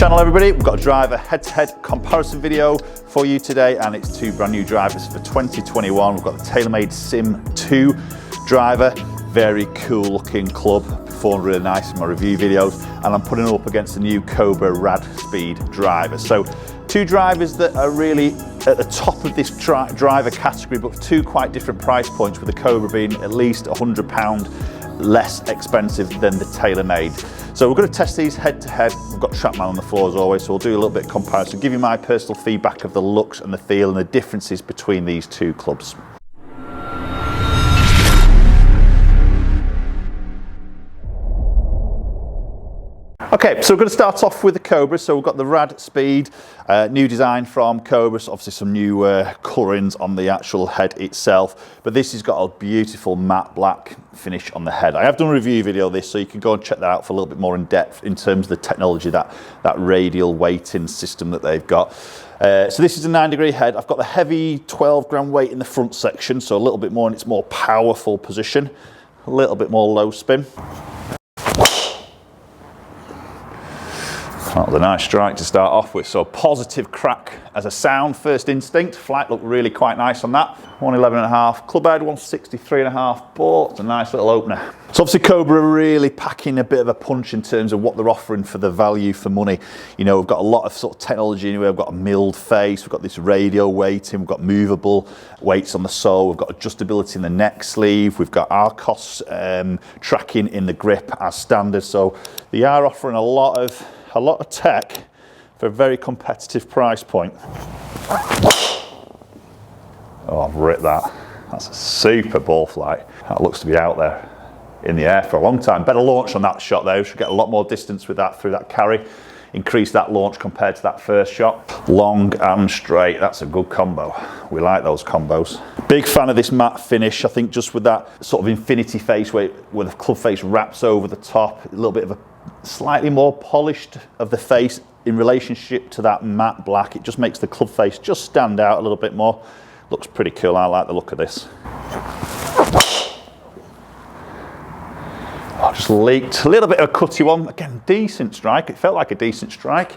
channel, everybody. We've got a driver head-to-head comparison video for you today, and it's two brand new drivers for 2021. We've got the TaylorMade SIM2 Driver, very cool looking club, performed really nice in my review videos, and I'm putting it up against the new Cobra RAD Speed Driver. So two drivers that are really at the top of this driver category, but two quite different price points, with the Cobra being at least £100 less expensive than the TaylorMade. So we're going to test these head to head. We've got Trackman on the floor as always, so we'll do a little bit of comparison, give you my personal feedback of the looks and the feel and the differences between these two clubs. Okay, so we're going to start off with the Cobra. So we've got the RAD Speed, new design from Cobra, so obviously some new colourings on the actual head itself, but this has got a beautiful matte black finish on the head. I have done a review video of this, so you can go and check that out for a little bit more in depth in terms of the technology, that radial weighting system that they've got. So this is a 9-degree head. I've got the heavy 12-gram weight in the front section, so a little bit more in its more powerful position, a little bit more low spin. That was a nice strike to start off with, so a positive crack as a sound, first instinct. Flight looked really quite nice on that. 111.5, club head 163.5, but it's a nice little opener. So obviously Cobra are really packing a bit of a punch in terms of what they're offering for the value for money. You know, we've got a lot of sort of technology anyway. We've got a milled face, we've got this radio weighting, we've got movable weights on the sole, we've got adjustability in the neck sleeve, we've got Arcos tracking in the grip as standard. So they are offering a lot of tech for a very competitive price point. Oh, I've ripped that. That's a super ball flight. That looks to be out there in the air for a long time. Better launch on that shot though. Should get a lot more distance with that through that carry. Increase that launch compared to that first shot. Long and straight, that's a good combo. We like those combos. Big fan of this matte finish. I think just with that sort of infinity face where the club face wraps over the top, a little bit of a slightly more polished of the face in relationship to that matte black. It just makes the club face just stand out a little bit more. Looks pretty cool. I like the look of this. Oh, just leaked a little bit of a cutty one. Again, decent strike. It felt like a decent strike.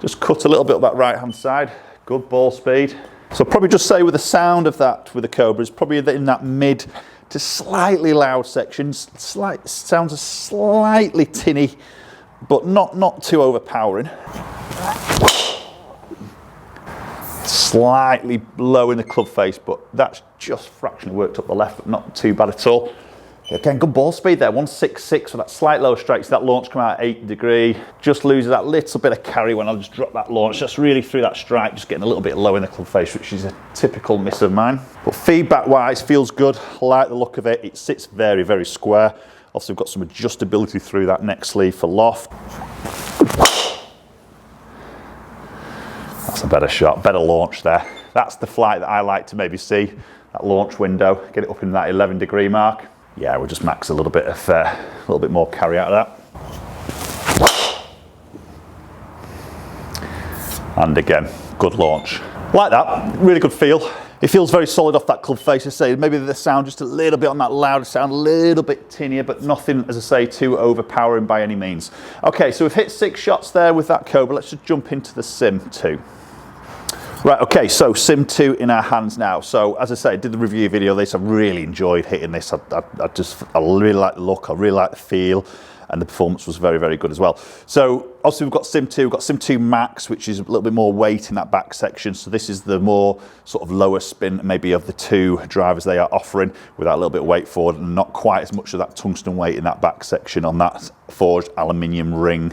Just cut a little bit of that right hand side. Good ball speed. So I'll probably just say with the sound of that with the Cobra is probably in that mid to slightly loud sections. Sounds slightly tinny, but not too overpowering. Slightly low in the club face, but that's just fractionally worked up the left, but not too bad at all. Again, good ball speed there, 166 with that slight low strike. So that launch come out at 8-degree. Just loses that little bit of carry when I just drop that launch. Just really through that strike, just getting a little bit low in the club face, which is a typical miss of mine. But feedback wise, feels good. I like the look of it. It sits very, very square. Also, we've got some adjustability through that neck sleeve for loft. That's a better shot, better launch there. That's the flight that I like to maybe see, that launch window, get it up in that 11-degree mark. Yeah, we'll just max a little bit more carry out of that. And again, good launch. Like that, really good feel. It feels very solid off that club face, as I say. Maybe the sound just a little bit on that louder sound, a little bit tinnier, but nothing, as I say, too overpowering by any means. Okay, so we've hit 6 shots there with that Cobra. Let's just jump into the SIM2. Right, okay, so SIM2 in our hands now. So as I say, I did the review video of this. I really enjoyed hitting this. I really like the look, I really like the feel, and the performance was very, very good as well. So obviously we've got SIM2, we've got SIM2 Max, which is a little bit more weight in that back section. So this is the more sort of lower spin maybe of the two drivers they are offering, with that little bit of weight forward and not quite as much of that tungsten weight in that back section on that forged aluminium ring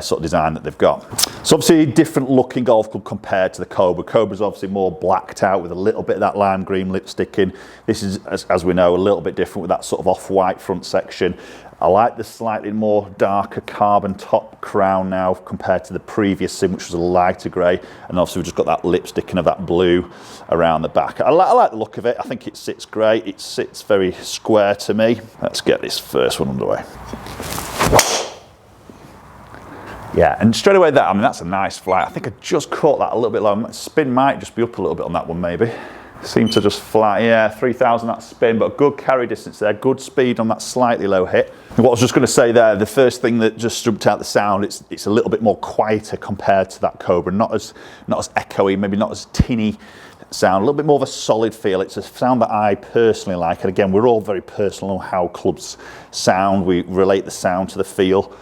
sort of design that they've got. So obviously different looking golf club compared to the Cobra. Cobra's obviously more blacked out with a little bit of that lime green lipstick in. This is, as we know, a little bit different with that sort of off-white front section. I like the slightly more darker carbon top crown now compared to the previous Sim, which was a lighter grey, and obviously we've just got that lipsticking of that blue around the back. I like the look of it. I think it sits great. It sits very square to me. Let's get this first one underway. Yeah, and straight away that, I mean, that's a nice flight. I think I just caught that a little bit low. Spin might just be up a little bit on that one maybe. Seem to just flat, yeah, 3,000 that spin, but good carry distance there, good speed on that slightly low hit. What I was just going to say there, the first thing that just jumped out the sound, it's a little bit more quieter compared to that Cobra, not as echoey, maybe not as tinny sound, a little bit more of a solid feel. It's a sound that I personally like, and again, we're all very personal on how clubs sound. We relate the sound to the feel.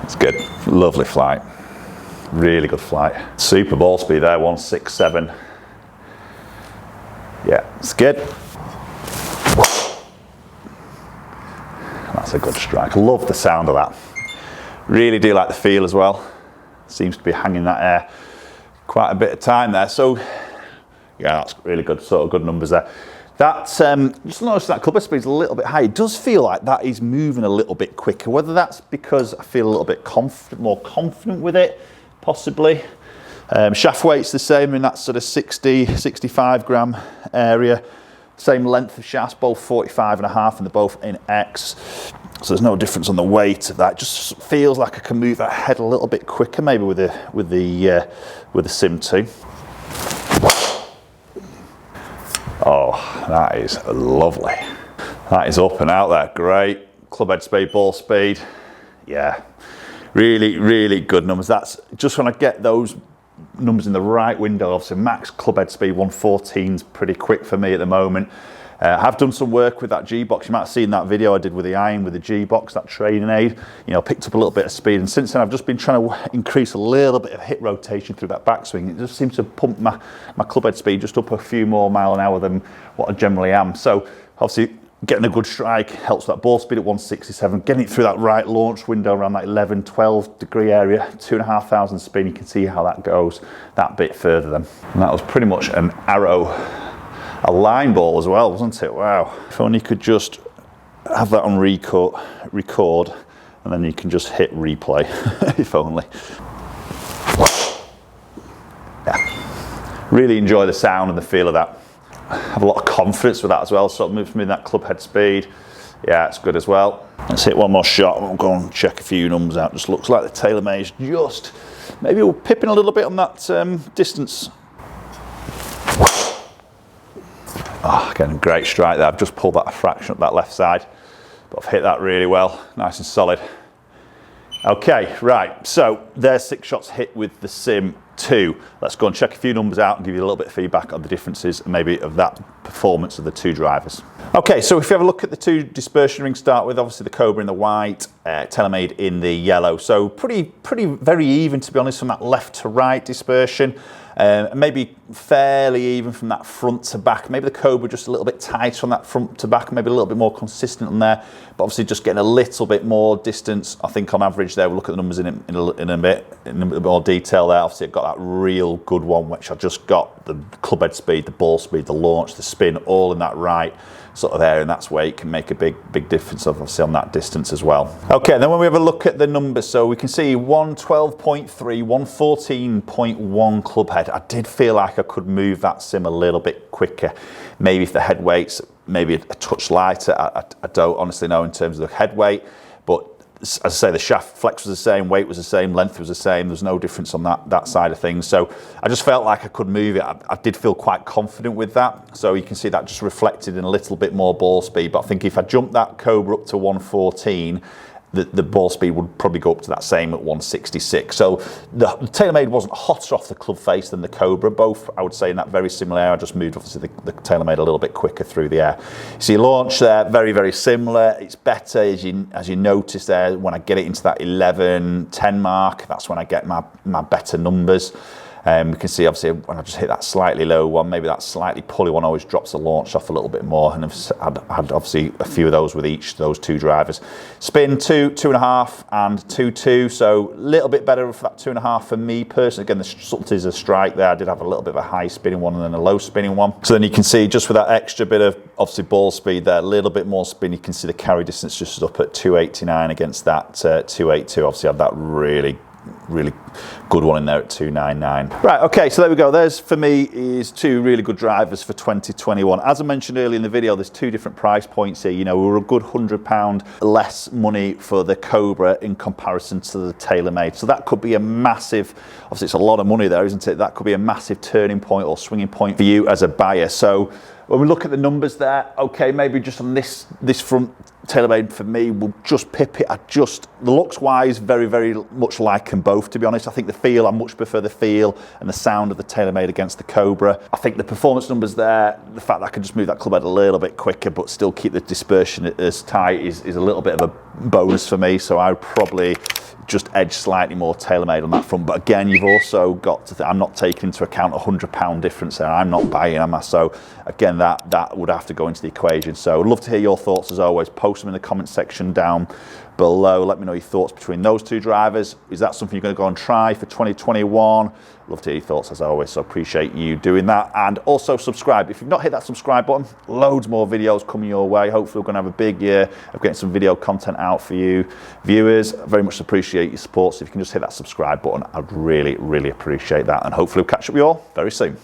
It's good, lovely flight. Really good flight. Super ball speed there, 167. Yeah, it's good. That's a good strike. Love the sound of that. Really do like the feel as well. Seems to be hanging that air quite a bit of time there. So yeah, that's really good, sort of good numbers there. That's just noticed that clubber speed's a little bit high. It does feel like that is moving a little bit quicker. Whether that's because I feel a little bit more confident with it, possibly. Shaft weight's the same in that sort of 60-65 gram area. Same length of shafts, both 45.5, and they're both in X. So there's no difference on the weight of that. It just feels like I can move that head a little bit quicker, maybe with the SIM2. Oh, that is lovely. That is up and out there. Great club head speed, ball speed. Yeah. Really, really good numbers. That's just when I get those numbers in the right window. Obviously, max club head speed 114 is pretty quick for me at the moment. I have done some work with that G-Box. You might have seen that video I did with the iron with the G-Box, that training aid. You know, picked up a little bit of speed, and since then I've just been trying to increase a little bit of hip rotation through that backswing. It just seems to pump my club head speed just up a few more mile an hour than what I generally am. So obviously, getting a good strike helps that ball speed at 167, getting it through that right launch window around that 11, 12 degree area, 2,500 spin. You can see how that goes that bit further then. And that was pretty much an arrow, a line ball as well, wasn't it? Wow. If only you could just have that on record, and then you can just hit replay, if only. Yeah. Really enjoy the sound and the feel of that. Have a lot of confidence with that as well, sort of moving in that club head speed. Yeah, it's good as well. Let's hit one more shot. We'll go and check a few numbers out. Just looks like the TaylorMade's just, maybe we're pipping a little bit on that distance. Oh, again, great strike there. I've just pulled that a fraction up that left side, but I've hit that really well, nice and solid. Okay, right, so there's 6 shots hit with the SIM2. Let's go and check a few numbers out and give you a little bit of feedback on the differences maybe of that performance of the 2 drivers. Okay, so if you have a look at the 2 dispersion rings, start with obviously the Cobra in the white, TaylorMade in the yellow. So pretty very even, to be honest, from that left to right dispersion. Maybe fairly even from that front to back. Maybe the Cobra just a little bit tighter on that front to back, maybe a little bit more consistent on there, but obviously just getting a little bit more distance, I think, on average there. We'll look at the numbers in a bit more detail there. Obviously I've got that real good one, which I just got the club head speed, the ball speed, the launch, the spin, all in that right sort of area, and that's where it can make a big difference, obviously, on that distance as well. Okay, then when we have a look at the numbers, so we can see 112.3, 114.1 club head. I did feel like I could move that sim a little bit quicker. Maybe if the head weight's maybe a touch lighter, I don't honestly know in terms of the head weight, but as I say, the shaft flex was the same, weight was the same, length was the same. There's no difference on that side of things. So I just felt like I could move it. I did feel quite confident with that. So you can see that just reflected in a little bit more ball speed. But I think if I jumped that Cobra up to 114, the ball speed would probably go up to that same at 166. So the TaylorMade wasn't hotter off the club face than the Cobra. Both, I would say, in that very similar area. I just moved obviously the TaylorMade a little bit quicker through the air. So launch there, very similar. It's better, as you notice there, when I get it into that 11, 10 mark, that's when I get my better numbers. We can see obviously when I just hit that slightly low one, maybe that slightly pulley one always drops the launch off a little bit more, and I've had obviously a few of those with each of those 2 drivers. Spin 2, 2.5 and 2.2, so a little bit better for that 2.5 for me personally. Again, the subtleties of strike there, I did have a little bit of a high spinning one and then a low spinning one. So then you can see just with that extra bit of obviously ball speed there, a little bit more spin, you can see the carry distance just up at 289 against that 282. Obviously I had that really really good one in there at $299. Right, okay, so there we go. There's, for me, is two really good drivers for 2021. As I mentioned earlier in the video, there's two different price points here. You know, we're a good £100 less money for the Cobra in comparison to the TaylorMade. So that could be a massive, obviously it's a lot of money there, isn't it? That could be a massive turning point or swinging point for you as a buyer. So when we look at the numbers there, okay, maybe just on this front, TaylorMade for me will just pip it. The looks wise, very, very much like them both, to be honest. I think the feel, I much prefer the feel and the sound of the TaylorMade against the Cobra. I think the performance numbers there, the fact that I can just move that club head a little bit quicker but still keep the dispersion as tight is a little bit of a bonus for me. So I would probably just edge slightly more TaylorMade on that front. But again, you've also got to I'm not taking into account a £100 difference there. I'm not buying, am I? So again, that would have to go into the equation. So I'd love to hear your thoughts as always. Post them in the comment section down below. Let me know your thoughts between those two drivers. Is that something you're going to go and try for 2021? Love to hear your thoughts as always, so appreciate you doing that. And also subscribe. If you've not hit that subscribe button, loads more videos coming your way. Hopefully we're going to have a big year of getting some video content out for you viewers. Very much appreciate your support. So if you can just hit that subscribe button, I'd really, really appreciate that. And hopefully we'll catch up with you all very soon.